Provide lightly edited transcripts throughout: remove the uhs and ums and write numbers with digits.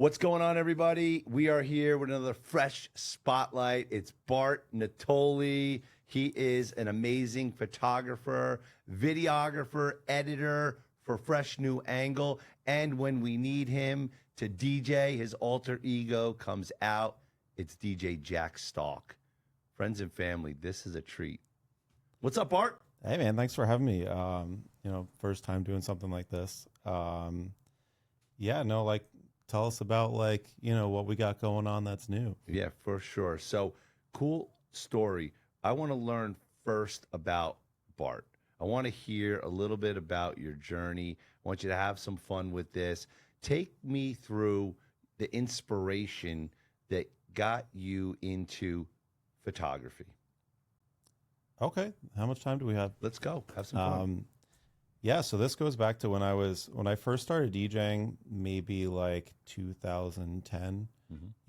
What's going on, everybody? We are here with another fresh spotlight. It's Bart Natoli. He is an amazing photographer, videographer, editor for Fresh New Angle. And when we need him to DJ, his alter ego comes out. It's DJ Jack Stalk. Friends and family, this is a treat. What's up, Bart? Hey man, thanks for having me. First time doing something like this. Tell us about what we got going on that's new. Yeah, for sure. So, cool story. I want to learn first about Bart. I want to hear a little bit about your journey. I want you to have some fun with this. Take me through the inspiration that got you into photography. Okay, how much time do we have? Let's go. Have some fun. So this goes back to when I first started DJing, maybe like 2010.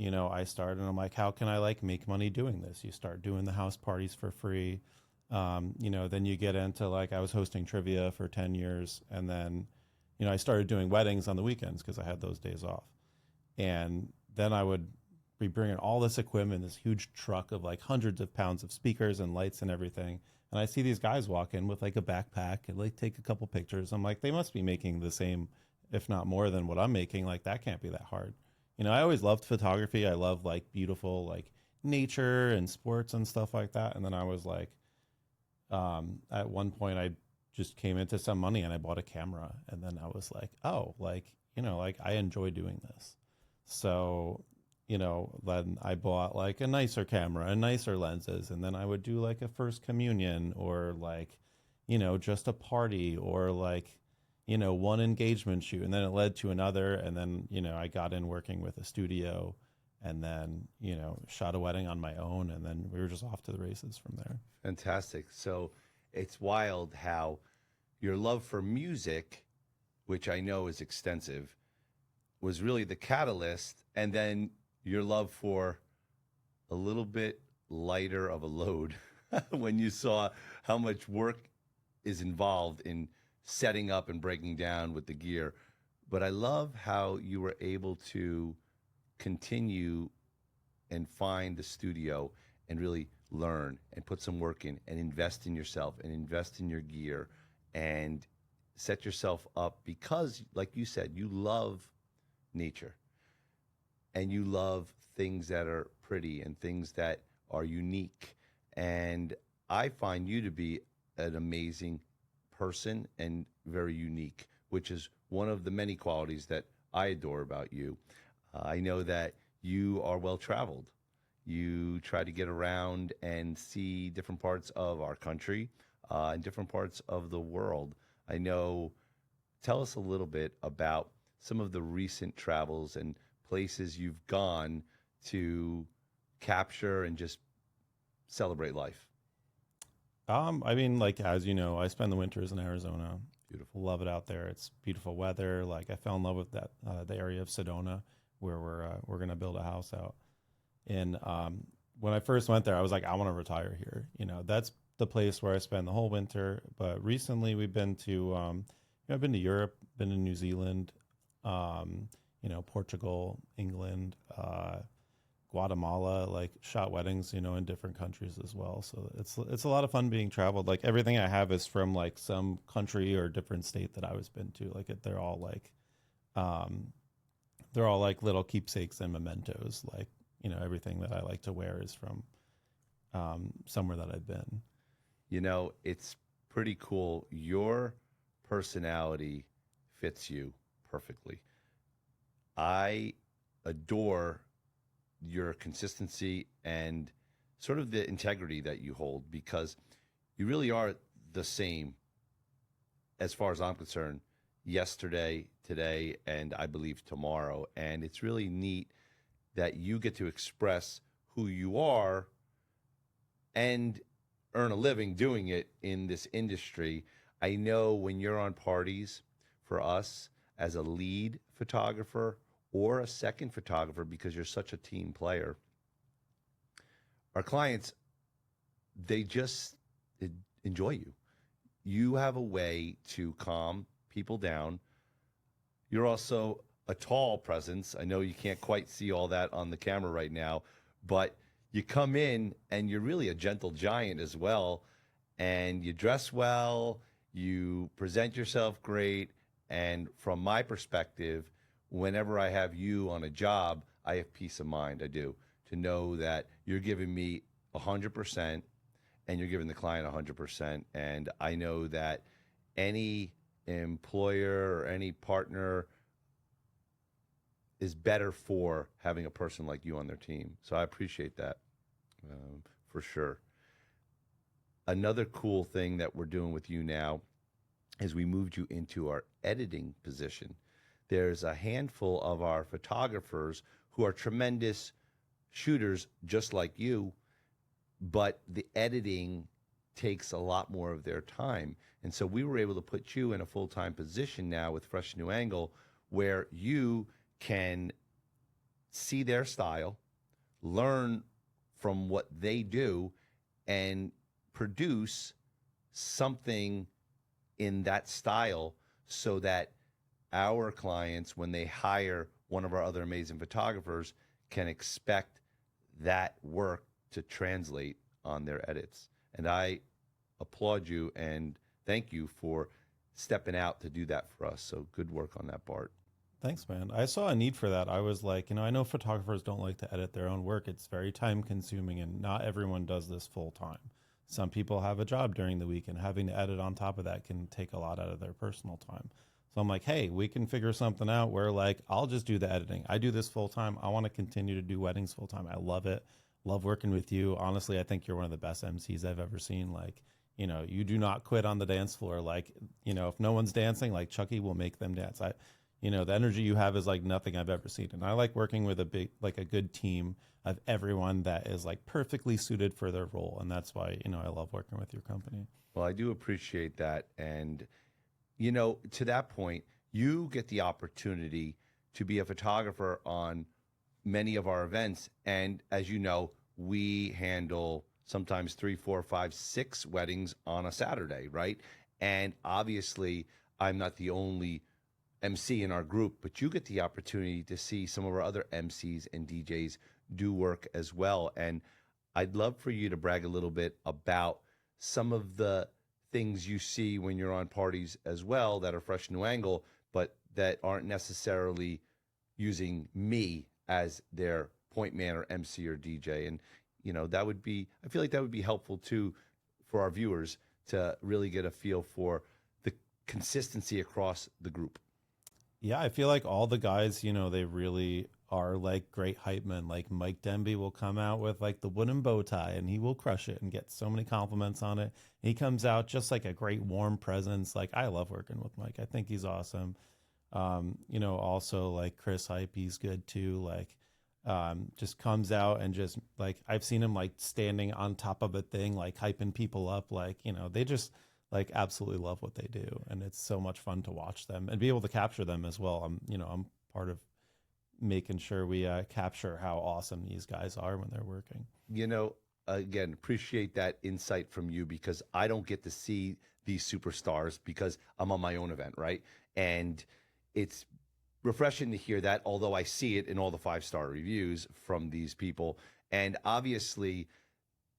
I started and I'm like, how can I make money doing this? You start doing the house parties for free. Then you get into I was hosting trivia for 10 years. And then, I started doing weddings on the weekends because I had those days off. And then I would be bringing all this equipment, this huge truck of hundreds of pounds of speakers and lights and everything. And I see these guys walk in with a backpack and take a couple pictures. I'm like, they must be making the same, if not more than what I'm making. That can't be that hard. I always loved photography. I love beautiful nature and sports and stuff like that. And then I was at one point I just came into some money and I bought a camera. And then I was I enjoy doing this. So then I bought a nicer camera and nicer lenses. And then I would do a first communion or just a party or one engagement shoot. And then it led to another. And then, I got in working with a studio and then, shot a wedding on my own. And then we were just off to the races from there. Fantastic. So it's wild how your love for music, which I know is extensive, was really the catalyst. And then your love for a little bit lighter of a load when you saw how much work is involved in setting up and breaking down with the gear. But I love how you were able to continue and find the studio and really learn and put some work in and invest in yourself and invest in your gear and set yourself up because, like you said, you love nature. And you love things that are pretty and things that are unique. And I find you to be an amazing person and very unique, which is one of the many qualities that I adore about you. I know that you are well-traveled. You try to get around and see different parts of our country and different parts of the world. I know, tell us a little bit about some of the recent travels and places you've gone to capture and just celebrate life. As you know, I spend the winters in Arizona. Beautiful. Love it out there. It's beautiful weather. I fell in love with that the area of Sedona where we're gonna build a house out. And when I first went there, I was like, I want to retire here. That's the place where I spend the whole winter. But recently, we've been to I've been to Europe, been to New Zealand. Portugal, England, Guatemala, shot weddings, in different countries as well. So it's a lot of fun being traveled. Everything I have is from some country or different state that I was been to. They're all little keepsakes and mementos. Everything that I like to wear is from somewhere that I've been. It's pretty cool. Your personality fits you perfectly. I adore your consistency and sort of the integrity that you hold because you really are the same as far as I'm concerned yesterday, today, and I believe tomorrow. And it's really neat that you get to express who you are and earn a living doing it in this industry. I know when you're on parties for us as a lead photographer or a second photographer, because you're such a team player, our clients, they just enjoy you. You have a way to calm people down. You're also a tall presence. I know you can't quite see all that on the camera right now, but you come in and you're really a gentle giant as well. And you dress well, you present yourself great. And from my perspective, whenever I have you on a job, I have peace of mind. I do, to know that you're giving me 100% and you're giving the client 100%. And I know that any employer or any partner is better for having a person like you on their team. So I appreciate that, for sure. Another cool thing that we're doing with you now is we moved you into our editing position. There's a handful of our photographers who are tremendous shooters just like you, but the editing takes a lot more of their time. And so we were able to put you in a full-time position now with Fresh New Angle, where you can see their style, learn from what they do, and produce something in that style so that our clients, when they hire one of our other amazing photographers, can expect that work to translate on their edits. And I applaud you and thank you for stepping out to do that for us. So good work on that, Bart. Thanks, man. I saw a need for that. I was like, I know photographers don't like to edit their own work. It's very time consuming and not everyone does this full time. Some people have a job during the week and having to edit on top of that can take a lot out of their personal time. So I'm like, hey, we can figure something out where like, I'll just do the editing. I do this full time. I want to continue to do weddings full time. I love it. Love working with you. Honestly, I think you're one of the best MCs I've ever seen. Like, you do not quit on the dance floor. Like, if no one's dancing, like Chucky will make them dance. The energy you have is like nothing I've ever seen. And I like working with a good team of everyone that is like perfectly suited for their role. And that's why, I love working with your company. Well, I do appreciate that. And, to that point, you get the opportunity to be a photographer on many of our events. And as you know, we handle sometimes 3, 4, 5, 6 weddings on a Saturday, right? And obviously, I'm not the only MC in our group, but you get the opportunity to see some of our other MCs and DJs do work as well. And I'd love for you to brag a little bit about some of the things you see when you're on parties as well that are Fresh New Angle, but that aren't necessarily using me as their point man or MC or DJ. And, that would be, I feel like that would be helpful too for our viewers to really get a feel for the consistency across the group. Yeah, I feel like all the guys, they really are like great hype men. Like Mike Demby will come out with like the wooden bow tie and he will crush it and get so many compliments on it. He comes out just like a great warm presence. Like I love working with Mike. I think he's awesome. Also like Chris Hype, he's good too. Like just comes out and just like I've seen him like standing on top of a thing, like hyping people up. Like, they just like absolutely love what they do. And it's so much fun to watch them and be able to capture them as well. I'm part of making sure we capture how awesome these guys are when they're working. Again, appreciate that insight from you because I don't get to see these superstars because I'm on my own event, right? And it's refreshing to hear that, although I see it in all the 5-star reviews from these people. And obviously,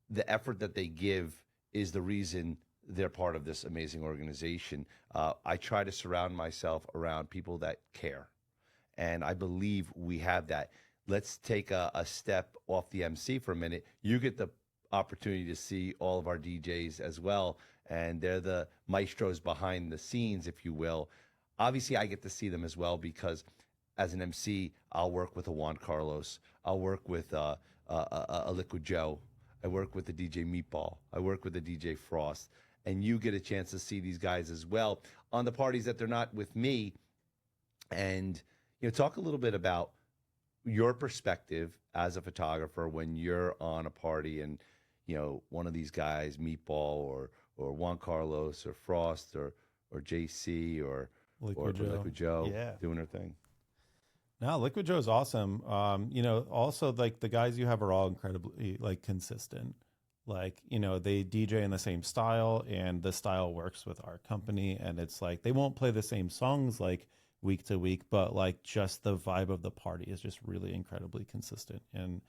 the effort that they give is the reason they're part of this amazing organization. I try to surround myself around people that care. And I believe we have that. Let's take a step off the MC for a minute. You get the opportunity to see all of our DJs as well. And they're the maestros behind the scenes, if you will. Obviously, I get to see them as well because as an MC, I'll work with a Juan Carlos. I'll work with a Liquid Joe. I work with the DJ Meatball. I work with the DJ Frost. And you get a chance to see these guys as well on the parties that they're not with me. And, talk a little bit about your perspective as a photographer when you're on a party and, one of these guys, Meatball or Juan Carlos or Frost or JC or Liquid Joe doing her thing. No, Liquid Joe's awesome. Also like the guys you have are all incredibly like consistent. Like, they DJ in the same style and the style works with our company. And it's like, they won't play the same songs like week to week, but like just the vibe of the party is just really incredibly consistent. And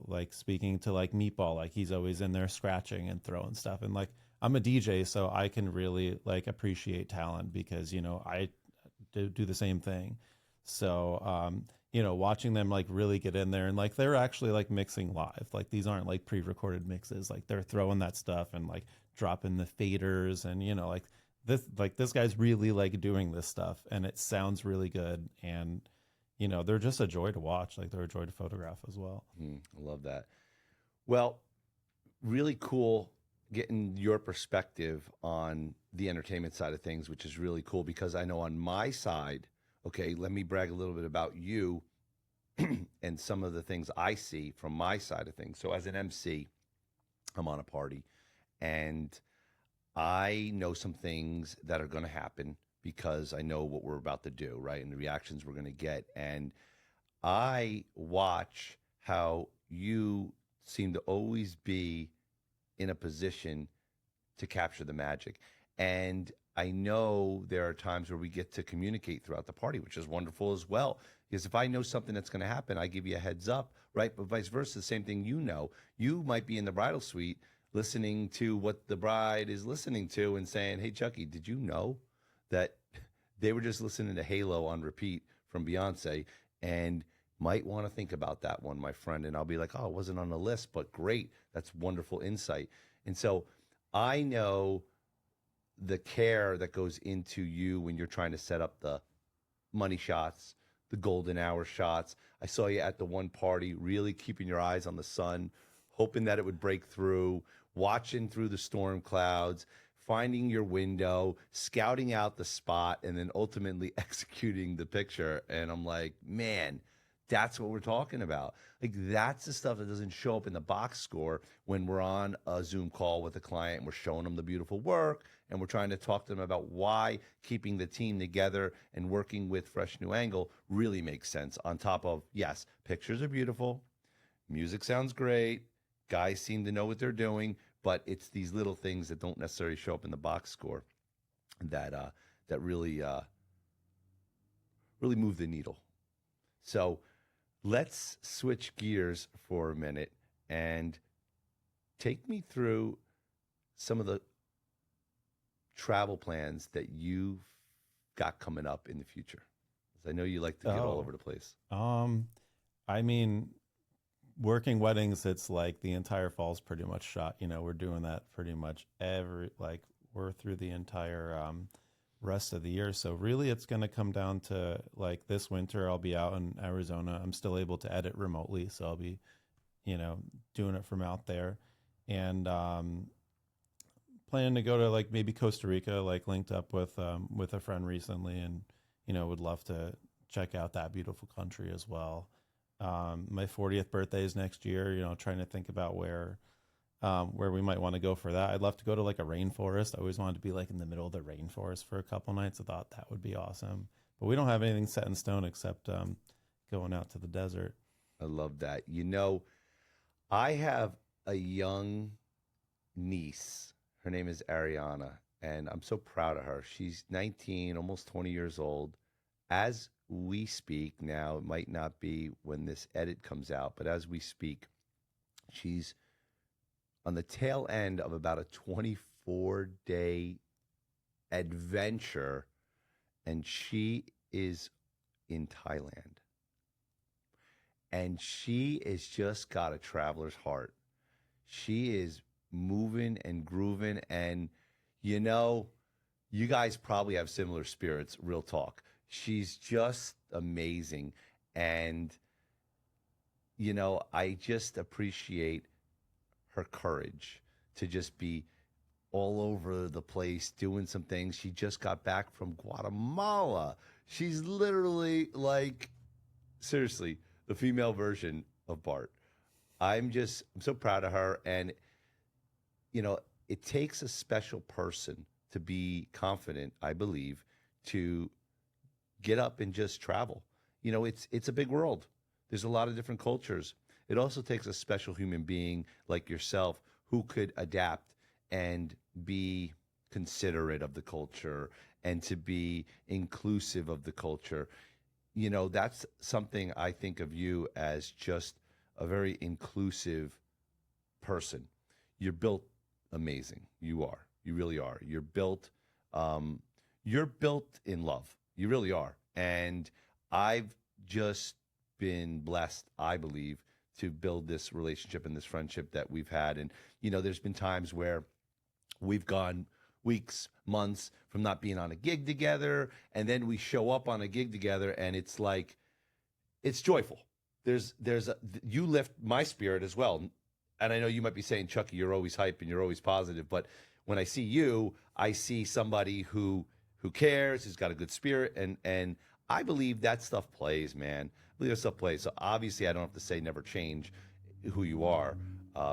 like speaking to like Meatball, like he's always in there scratching and throwing stuff. And like I'm a DJ, so I can really like appreciate talent because I do the same thing. So watching them like really get in there and like they're actually like mixing live. Like these aren't like pre-recorded mixes. Like they're throwing that stuff and like dropping the faders and like this guy's really like doing this stuff and it sounds really good. And they're just a joy to watch. Like they're a joy to photograph as well. I love that. Well, really cool getting your perspective on the entertainment side of things, which is really cool because I know on my side, okay, let me brag a little bit about you and some of the things I see from my side of things. So as an MC, I'm on a party and I know some things that are going to happen because I know what we're about to do, right? And the reactions we're going to get. And I watch how you seem to always be in a position to capture the magic. And I know there are times where we get to communicate throughout the party, which is wonderful as well. Because if I know something that's going to happen, I give you a heads up, right? But vice versa, the same thing, you might be in the bridal suite listening to what the bride is listening to and saying, hey, Chucky, did you know that they were just listening to Halo on repeat from Beyonce and might want to think about that one, my friend. And I'll be like, oh, it wasn't on the list, but great. That's wonderful insight. And so I know the care that goes into you when you're trying to set up the money shots, the golden hour shots. I saw you at the one party, really keeping your eyes on the sun, hoping that it would break through, watching through the storm clouds, finding your window, scouting out the spot, and then ultimately executing the picture. And I'm like, man, that's what we're talking about. Like, that's the stuff that doesn't show up in the box score when we're on a Zoom call with a client and we're showing them the beautiful work and we're trying to talk to them about why keeping the team together and working with Fresh New Angle really makes sense. On top of, yes, pictures are beautiful, music sounds great, guys seem to know what they're doing, but it's these little things that don't necessarily show up in the box score that really really move the needle. So let's switch gears for a minute and take me through some of the travel plans that you've got coming up in the future. 'Cause I know you like to get all over the place. I mean, working weddings, it's like the entire fall's pretty much shot. We're doing that pretty much we're through the entire rest of the year. So really it's going to come down to like this winter, I'll be out in Arizona. I'm still able to edit remotely. So I'll be, doing it from out there and, planning to go to like maybe Costa Rica, like linked up with a friend recently and, would love to check out that beautiful country as well. My 40th birthday is next year, trying to think about where we might want to go for that. I'd love to go to like a rainforest. I always wanted to be like in the middle of the rainforest for a couple nights. I thought that would be awesome, but we don't have anything set in stone except going out to the desert. I love that. I have a young niece. Her name is Ariana, and I'm so proud of her. She's 19, almost 20 years old. As we speak now, it might not be when this edit comes out, but as we speak, she's on the tail end of about a 24-day adventure, and she is in Thailand. And she has just got a traveler's heart. She is moving and grooving, and you guys probably have similar spirits, real talk. She's just amazing, and I just appreciate her courage to just be all over the place doing some things. She just got back from Guatemala. She's literally like, seriously, the female version of Bart. I'm so proud of her. And, it takes a special person to be confident, I believe, to get up and just travel. It's a big world. There's a lot of different cultures. It also takes a special human being like yourself who could adapt and be considerate of the culture and to be inclusive of the culture. You know, that's something I think of you as just a very inclusive person. You're built amazing. You are. You really are. Um, you're built in love. You really are. And I've just been blessed, I believe, to build this relationship and this friendship that we've had. And, you know, there's been times where we've gone weeks, months from not being on a gig together. And then we show up on a gig together and it's like, it's joyful. You lift my spirit as well. And I know you might be saying, Chucky, you're always hype and you're always positive. But when I see you, I see somebody who cares, who's got a good spirit. And I believe that stuff plays, man. I believe that stuff plays. So obviously I don't have to say never change who you are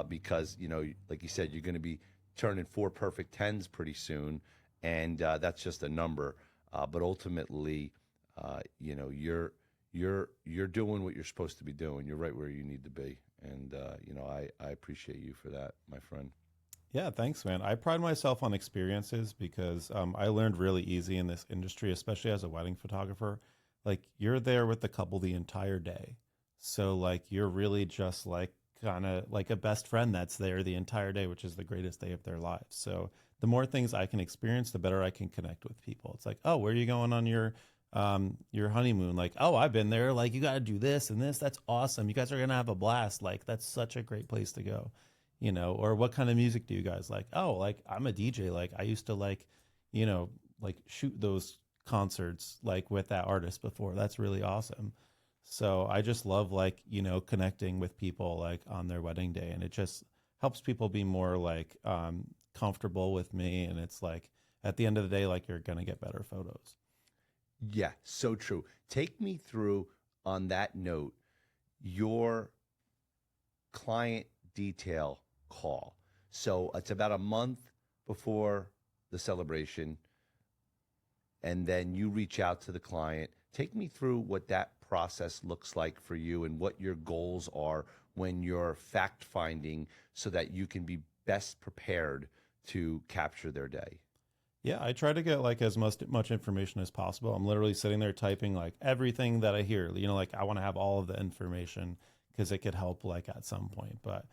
because, you know, like you said, you're going to be turning 4 perfect 10s pretty soon. And that's just a number. But ultimately, you know, you're doing what you're supposed to be doing. You're right where you need to be. And, you know, I appreciate you for that, my friend. Yeah, thanks, man. I pride myself on experiences because I learned really easy in this industry, especially as a wedding photographer. Like, you're there with the couple the entire day. So, like, you're really just like kind of like a best friend that's there the entire day, which is the greatest day of their lives. So, the more things I can experience, the better I can connect with people. It's like, oh, where are you going on your honeymoon? Like, oh, I've been there. Like, you got to do this and this. That's awesome. You guys are gonna have a blast. Like, that's such a great place to go. You know, or what kind of music do you guys like? Oh, like I'm a DJ. Like I used to like, you know, like shoot those concerts like with that artist before. That's really awesome. So I just love like, you know, connecting with people like on their wedding day, and it just helps people be more like comfortable with me. And it's like at the end of the day, like you're gonna get better photos. Yeah, so true. Take me through on that note, your client detail call. So it's about a month before the celebration, and then you reach out to the client. Take me through what that process looks like for you and what your goals are when you're fact finding so that you can be best prepared to capture their day. Yeah, I try to get like as much information as possible. I'm literally sitting there typing like everything that I hear. You know, like I want to have all of the information because it could help like at some point. But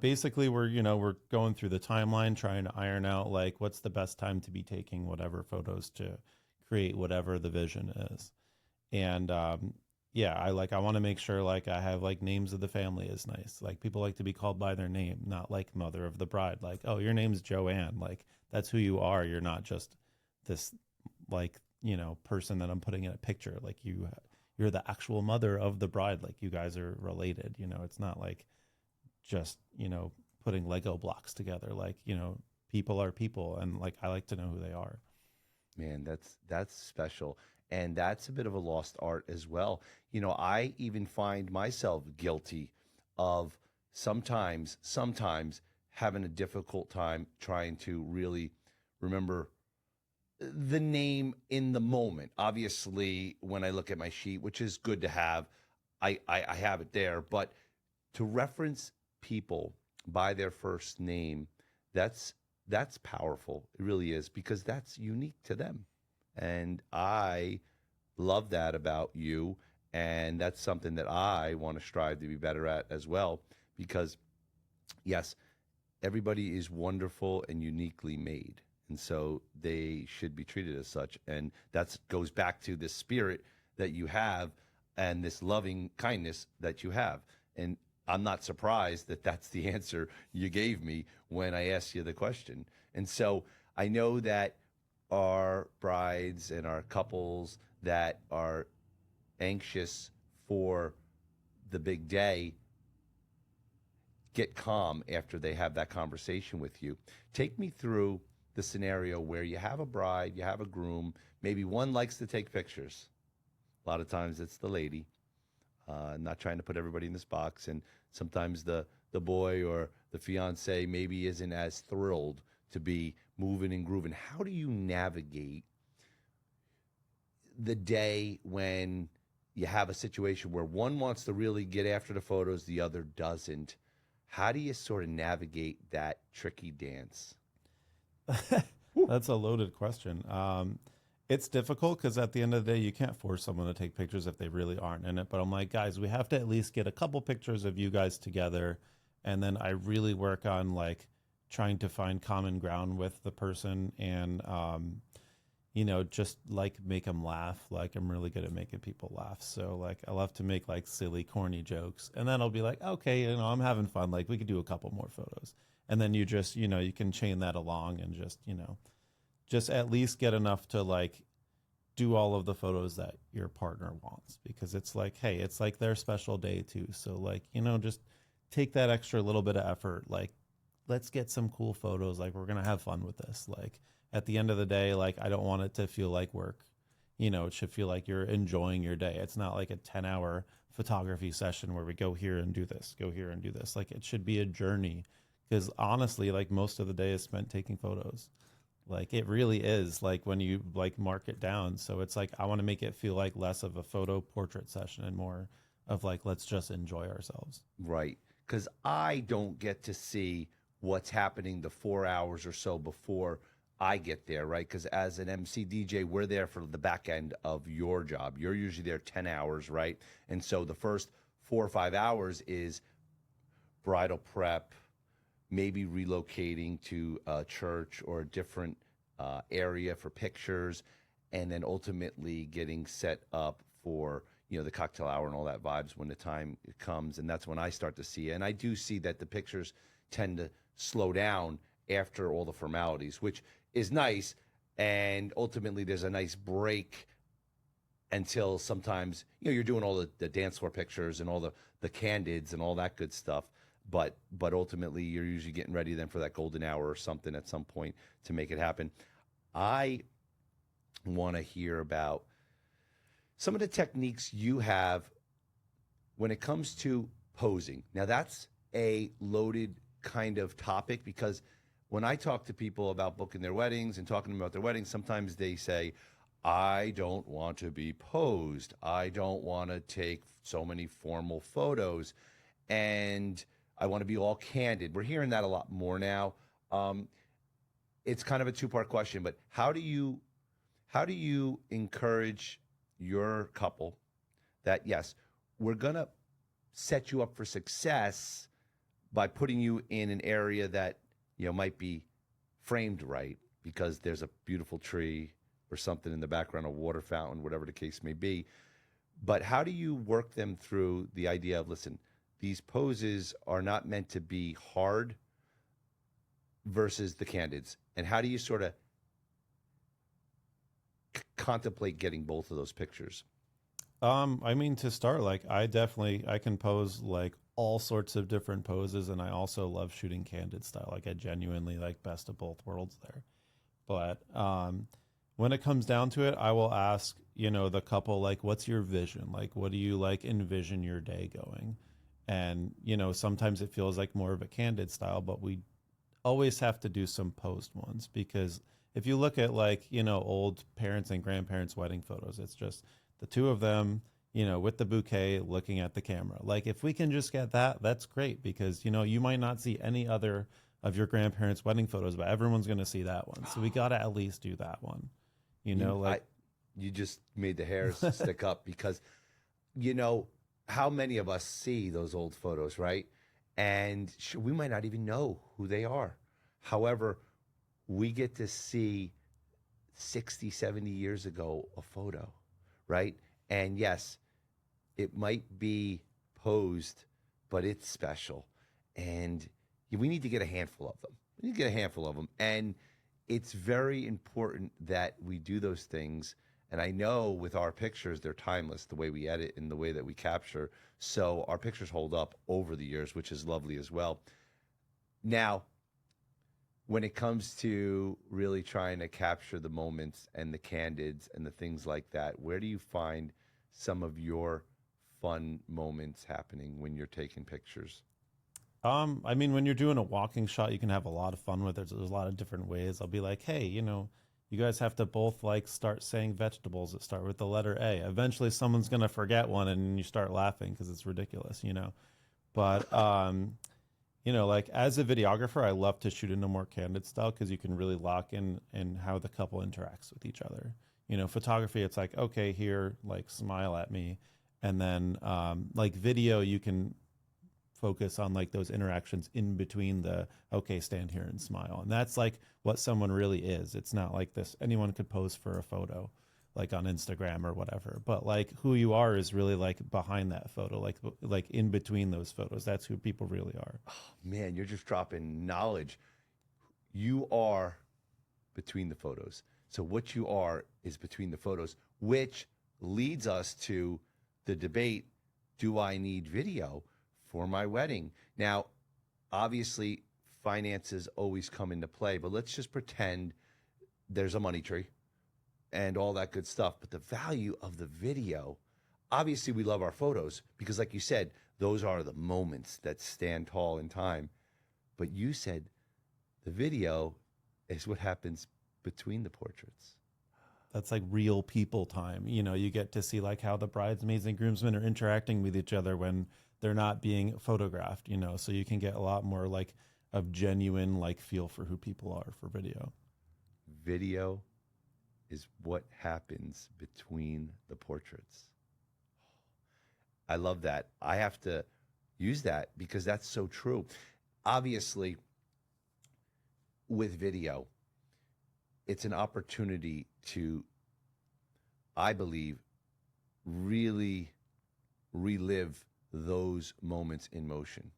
basically, we're going through the timeline, trying to iron out like what's the best time to be taking whatever photos to create whatever the vision is. And yeah, I want to make sure like I have like names of the family is nice. Like people like to be called by their name, not like mother of the bride. Like, oh, your name's Joanne. Like that's who you are. You're not just this like, you know, person that I'm putting in a picture. Like you're the actual mother of the bride. Like you guys are related. You know, it's not like just, you know, putting Lego blocks together. Like, you know, people are people, and like I like to know who they are. Man, that's special. And that's a bit of a lost art as well. You know, I even find myself guilty of sometimes having a difficult time trying to really remember the name in the moment. Obviously, when I look at my sheet, which is good to have, I have it there. But to reference people by their first name, that's powerful. It really is, because that's unique to them. And I love that about you. And that's something that I want to strive to be better at as well. Because, yes, everybody is wonderful and uniquely made. And so they should be treated as such. And that goes back to this spirit that you have and this loving kindness that you have. And I'm not surprised that that's the answer you gave me when I asked you the question. And so I know that our brides and our couples that are anxious for the big day get calm after they have that conversation with you. Take me through the scenario where you have a bride, you have a groom, maybe one likes to take pictures. A lot of times it's the lady, not trying to put everybody in this box. And sometimes the boy or the fiance maybe isn't as thrilled to be moving and grooving. How do you navigate the day when you have a situation where one wants to really get after the photos, the other doesn't? How do you sort of navigate that tricky dance? That's a loaded question. It's difficult because at the end of the day, you can't force someone to take pictures if they really aren't in it. But I'm like, guys, we have to at least get a couple pictures of you guys together. And then I really work on like trying to find common ground with the person and, just like make them laugh. Like I'm really good at making people laugh. So like I love to make like silly, corny jokes. And then I'll be like, okay, I'm having fun. Like we could do a couple more photos. And then you just, you can chain that along and just at least get enough to like do all of the photos that your partner wants because it's like, hey, it's like their special day too. So like, just take that extra little bit of effort. Like, let's get some cool photos. Like, we're going to have fun with this. Like at the end of the day, like, I don't want it to feel like work. It should feel like you're enjoying your day. It's not like a 10-hour photography session where we go here and do this, go here and do this. Like it should be a journey because honestly, like most of the day is spent taking photos. Like it really is like when you like mark it down. So it's like I want to make it feel like less of a photo portrait session and more of like let's just enjoy ourselves. Right. Because I don't get to see what's happening the 4 hours or so before I get there, right? Because as an MC DJ, we're there for the back end of your job. You're usually there 10 hours, right? And so the first 4 or 5 hours is bridal prep, maybe relocating to a church or a different area for pictures, and then ultimately getting set up for the cocktail hour and all that vibes when the time comes. And that's when I start to see it. And I do see that the pictures tend to slow down after all the formalities, which is nice. And ultimately there's a nice break until sometimes you're doing all the dance floor pictures and all the candids and all that good stuff. But ultimately, you're usually getting ready then for that golden hour or something at some point to make it happen. I want to hear about some of the techniques you have when it comes to posing. Now, that's a loaded kind of topic because when I talk to people about booking their weddings and talking about their weddings, sometimes they say, I don't want to be posed. I don't want to take so many formal photos. And I want to be all candid. We're hearing that a lot more now. It's kind of a two-part question, but how do you encourage your couple that, yes, we're going to set you up for success by putting you in an area that, might be framed right because there's a beautiful tree or something in the background, a water fountain, whatever the case may be. But how do you work them through the idea of, listen, these poses are not meant to be hard versus the candids? And how do you sort of contemplate getting both of those pictures? I mean, to start, like I can pose like all sorts of different poses, and I also love shooting candid style. Like I genuinely like best of both worlds there. But when it comes down to it, I will ask, the couple, like, what's your vision? Like, what do you like envision your day going? And, sometimes it feels like more of a candid style, but we always have to do some posed ones because if you look at like, old parents and grandparents' wedding photos, it's just the two of them, with the bouquet looking at the camera. Like if we can just get that, that's great because, you might not see any other of your grandparents' wedding photos, but everyone's going to see that one. So we got to at least do that one, you just made the hairs stick up because, how many of us see those old photos, right? And we might not even know who they are. However, we get to see 60, 70 years ago a photo, right? And yes, it might be posed, but it's special. And we need to get a handful of them. We need to get a handful of them. And it's very important that we do those things. And I know with our pictures, they're timeless, the way we edit and the way that we capture. So our pictures hold up over the years, which is lovely as well. Now, when it comes to really trying to capture the moments and the candids and the things like that, where do you find some of your fun moments happening when you're taking pictures? I mean, when you're doing a walking shot, you can have a lot of fun with it. There's a lot of different ways. I'll be like, hey, you guys have to both like start saying vegetables that start with the letter A. Eventually someone's going to forget one and you start laughing because it's ridiculous, But, like as a videographer, I love to shoot in a more candid style because you can really lock in how the couple interacts with each other. You know, photography, it's like, okay, here, like smile at me. And then like video, you can focus on like those interactions in between the, okay, stand here and smile. And that's like what someone really is. It's not like this, anyone could pose for a photo like on Instagram or whatever, but like who you are is really like behind that photo, like in between those photos. That's who people really are. Oh, man, you're just dropping knowledge. You are between the photos. So what you are is between the photos, which leads us to the debate, do I need video for my wedding? Now, obviously, finances always come into play, but let's just pretend there's a money tree and all that good stuff. But the value of the video, obviously, we love our photos because, like you said, those are the moments that stand tall in time. But you said the video is what happens between the portraits. That's like real people time. You know, you get to see like how the bridesmaids and groomsmen are interacting with each other when they're not being photographed, you know, so you can get a lot more like of genuine like feel for who people are for video. Video is what happens between the portraits. I love that. I have to use that because that's so true. Obviously, with video, it's an opportunity to, I believe, really relive those moments in motion.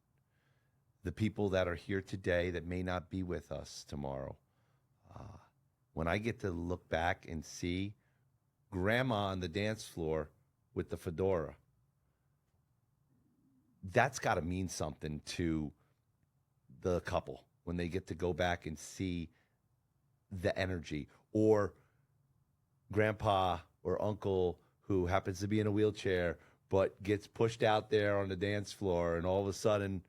The people that are here today that may not be with us tomorrow. When I get to look back and see grandma on the dance floor with the fedora, that's got to mean something to the couple when they get to go back and see the energy. Or grandpa or uncle who happens to be in a wheelchair but gets pushed out there on the dance floor, and all of a sudden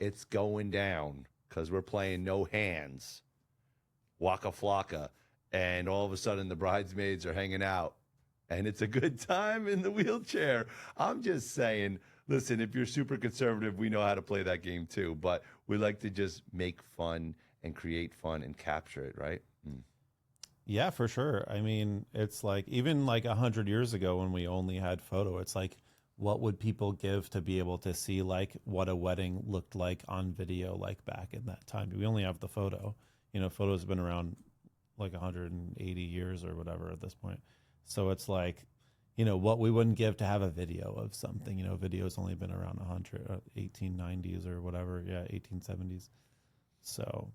it's going down because we're playing no hands, Waka Flocka, and all of a sudden the bridesmaids are hanging out and it's a good time in the wheelchair. I'm just saying, listen, if you're super conservative, we know how to play that game too, but we like to just make fun and create fun and capture it, right? Yeah, for sure. I mean, it's like even like 100 years ago when we only had photo, it's like, what would people give to be able to see like what a wedding looked like on video, like back in that time? We only have the photo. You know, photos have been around like 180 years or whatever at this point. So it's like, you know, what we wouldn't give to have a video of something. You know, video's only been around 1890s or whatever. Yeah, 1870s. So,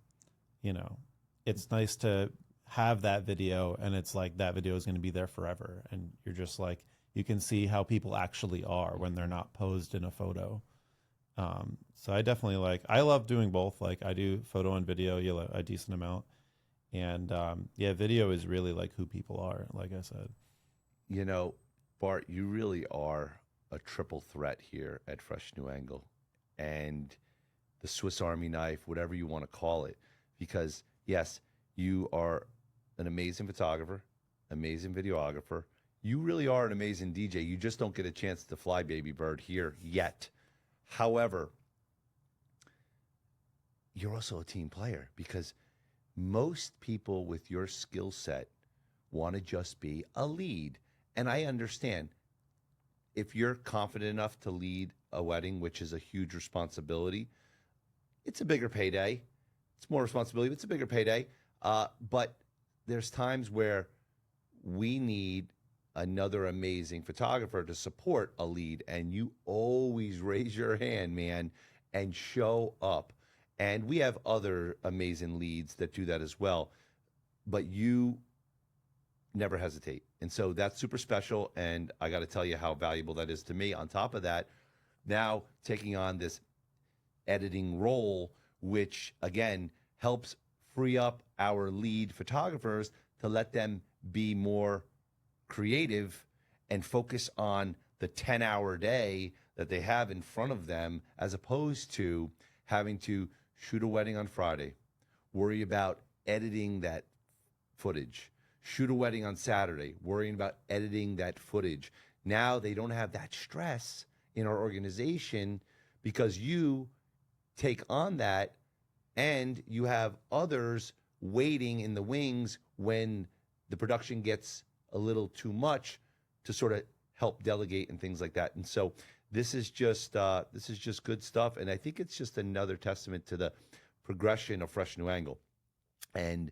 you know, it's nice to have that video, and it's like that video is going to be there forever. And you're just like, you can see how people actually are when they're not posed in a photo. So I definitely I love doing both. Like I do photo and video, a decent amount. And yeah, video is really like who people are, like I said. You know, Bart, you really are a triple threat here at Fresh New Angle and the Swiss Army knife, whatever you want to call it. Because, yes, you are an amazing photographer, amazing videographer. You really are an amazing DJ. You just don't get a chance to fly Baby Bird here yet. However, you're also a team player because most people with your skill set want to just be a lead. And I understand if you're confident enough to lead a wedding, which is a huge responsibility, it's a bigger payday. It's more responsibility, but it's a bigger payday. But there's times where we need another amazing photographer to support a lead, and you always raise your hand, man, and show up. And we have other amazing leads that do that as well, but you never hesitate. And so that's super special, and I got to tell you how valuable that is to me. On top of that, now taking on this editing role, which again helps free up our lead photographers to let them be more creative and focus on the 10-hour day that they have in front of them, as opposed to having to shoot a wedding on Friday, worry about editing that footage, shoot a wedding on Saturday, worrying about editing that footage. Now they don't have that stress in our organization because you take on that, and you have others waiting in the wings when the production gets a little too much to sort of help delegate and things like that. And so this is just good stuff. And I think it's just another testament to the progression of Fresh New Angle and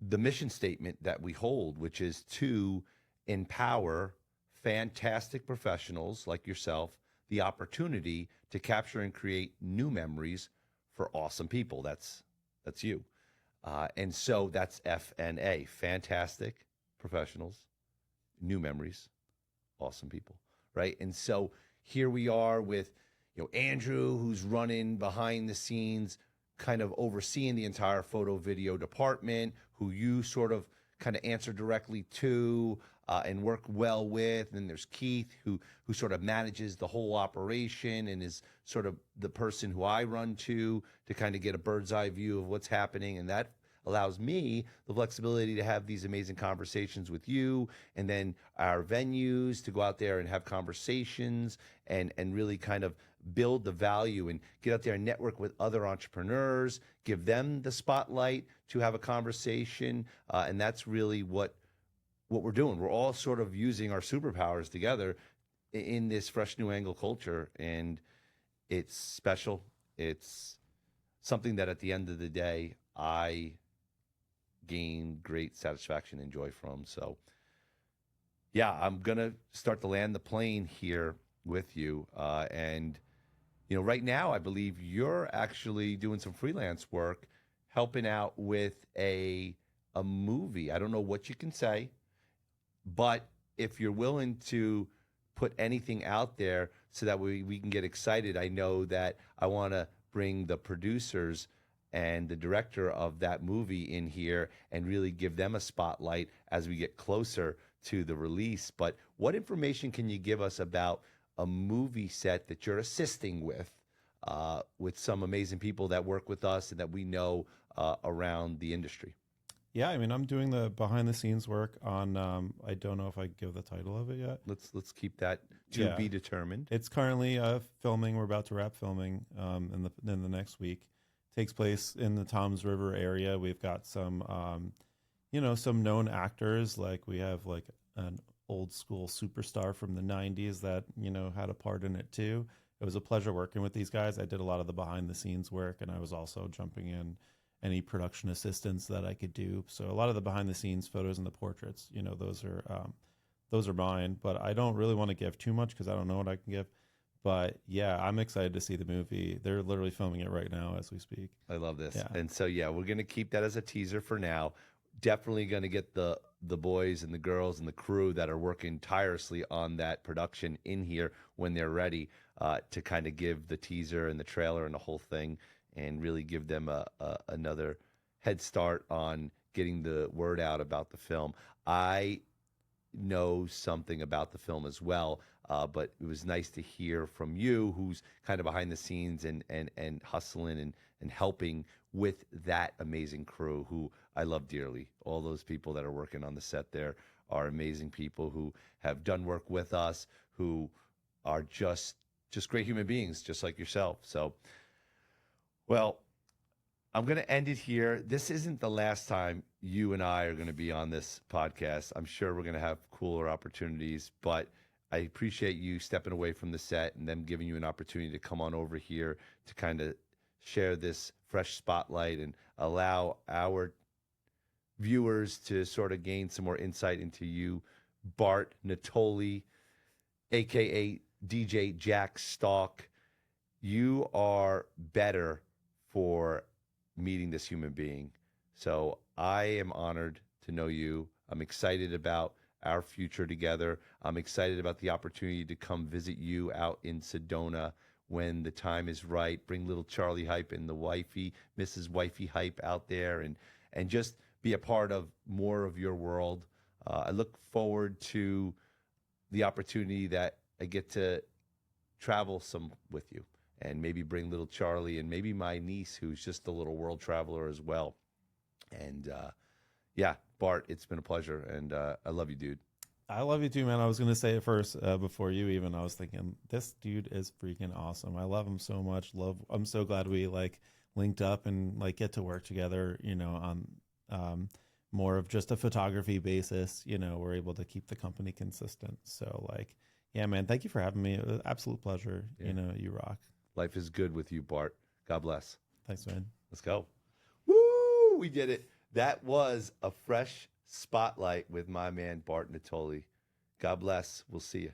the mission statement that we hold, which is to empower fantastic professionals like yourself the opportunity to capture and create new memories for awesome people. That's you. And so that's FNA, fantastic professionals, new memories, awesome people, right? And so here we are with, Andrew, who's running behind the scenes, kind of overseeing the entire photo video department, who you sort of kind of answer directly to and work well with. And then there's Keith, who sort of manages the whole operation and is sort of the person who I run to kind of get a bird's eye view of what's happening. And that allows me the flexibility to have these amazing conversations with you, and then our venues to go out there and have conversations and really kind of build the value and get out there and network with other entrepreneurs, give them the spotlight to have a conversation. And that's really what we're doing. We're all sort of using our superpowers together in this Fresh New Angle culture. And it's special. It's something that at the end of the day, I gain great satisfaction and joy from. So yeah, I'm going to start to land the plane here with you. And, right now, I believe you're actually doing some freelance work, helping out with a movie. I don't know what you can say, but if you're willing to put anything out there so that we can get excited, I know that I want to bring the producers and the director of that movie in here and really give them a spotlight as we get closer to the release. But what information can you give us about a movie set that you're assisting with some amazing people that work with us and that we know around the industry? Yeah, I mean, I'm doing the behind the scenes work on. I don't know if I give the title of it yet. Let's keep that to be determined. It's currently filming. We're about to wrap filming in the next week. Takes place in the Toms River area. We've got some, some known actors. Like we have like an old school superstar from the 90s that, had a part in it too. It was a pleasure working with these guys. I did a lot of the behind the scenes work, and I was also jumping in any production assistance that I could do. So a lot of the behind the scenes photos and the portraits, those are mine, but I don't really want to give too much because I don't know what I can give. But yeah, I'm excited to see the movie. They're literally filming it right now as we speak. I love this. Yeah. And so, yeah, we're going to keep that as a teaser for now. Definitely going to get the boys and the girls and the crew that are working tirelessly on that production in here when they're ready to kind of give the teaser and the trailer and the whole thing and really give them another head start on getting the word out about the film. I know something about the film as well, but it was nice to hear from you, who's kind of behind the scenes and hustling and helping with that amazing crew who I love dearly. All those people that are working on the set there are amazing people who have done work with us, who are just great human beings, just like yourself. So, well, I'm going to end it here. This isn't the last time you and I are going to be on this podcast. I'm sure we're going to have cooler opportunities, but I appreciate you stepping away from the set and them giving you an opportunity to come on over here to kind of share this fresh spotlight and allow our viewers to sort of gain some more insight into you, Bart Natoli, a.k.a. DJ Jack Stalk. You are better for meeting this human being. So I am honored to know you. I'm excited about our future together. I'm excited about the opportunity to come visit you out in Sedona when the time is right. Bring little Charlie Hype and the wifey, Mrs. Wifey Hype out there and just be a part of more of your world. I look forward to the opportunity that I get to travel some with you and maybe bring little Charlie and maybe my niece, who's just a little world traveler as well. And yeah, Bart, it's been a pleasure. And I love you, dude. I love you too, man. I was going to say it first before you even. I was thinking, this dude is freaking awesome. I love him so much. I'm so glad we linked up and get to work together, on more of just a photography basis, we're able to keep the company consistent. So like, yeah, man, thank you for having me. It was an absolute pleasure. Yeah. You rock. Life is good with you, Bart. God bless. Thanks, man. Let's go. Woo! We did it. That was a fresh spotlight with my man, Bart Natoli. God bless. We'll see you.